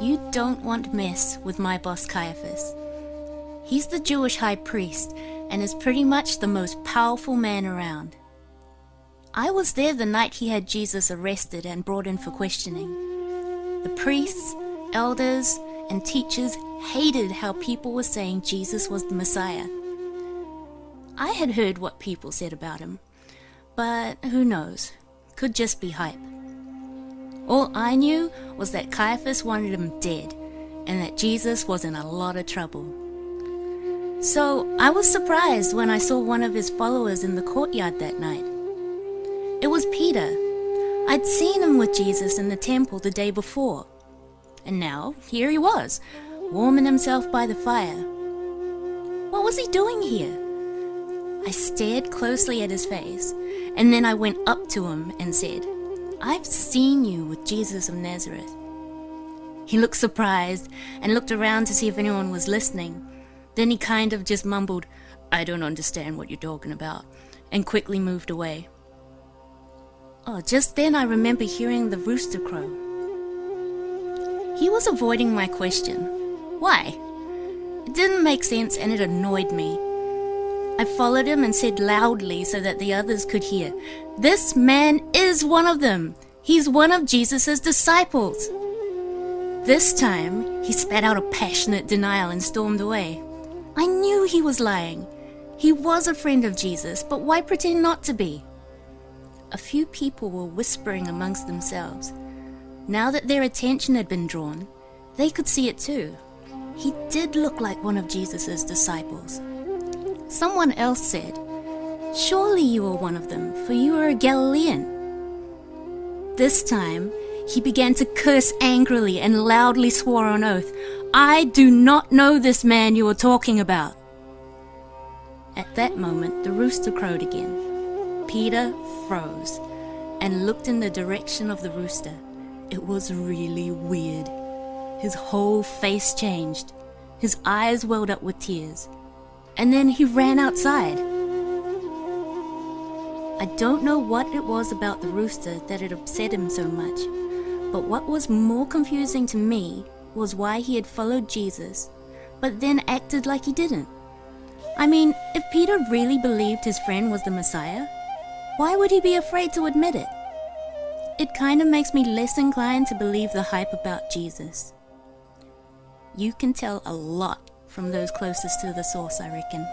You don't want mess with my boss Caiaphas. He's the Jewish high priest and is pretty much the most powerful man around. I was there the night he had Jesus arrested and brought in for questioning. The priests, elders, and teachers hated how people were saying Jesus was the Messiah. I had heard what people said about him, but who knows, could just be hype. All I knew was that Caiaphas wanted him dead, and that Jesus was in a lot of trouble. So I was surprised when I saw one of his followers in the courtyard that night. It was Peter. I'd seen him with Jesus in the temple the day before, and now here he was, warming himself by the fire. What was he doing here? I stared closely at his face, and then I went up to him and said, "I've seen you with Jesus of Nazareth." He looked surprised and looked around to see if anyone was listening. Then he kind of just mumbled, "I don't understand what you're talking about," and quickly moved away. Oh, just then I remember hearing the rooster crow. He was avoiding my question. Why? It didn't make sense and it annoyed me. I followed him and said loudly so that the others could hear, "This man is one of them. He's one of Jesus' disciples." This time, he spat out a passionate denial and stormed away. I knew he was lying. He was a friend of Jesus, but why pretend not to be? A few people were whispering amongst themselves. Now that their attention had been drawn, they could see it too. He did look like one of Jesus' disciples. Someone else said, "Surely you are one of them, for you are a Galilean." This time, he began to curse angrily and loudly swore on oath, "I do not know this man you are talking about." At that moment, the rooster crowed again. Peter froze and looked in the direction of the rooster. It was really weird. His whole face changed. His eyes welled up with tears. And then he ran outside. I don't know what it was about the rooster that had upset him so much, but what was more confusing to me was why he had followed Jesus, but then acted like he didn't. I mean, if Peter really believed his friend was the Messiah, why would he be afraid to admit it? It kind of makes me less inclined to believe the hype about Jesus. You can tell a lot from those closest to the source, I reckon.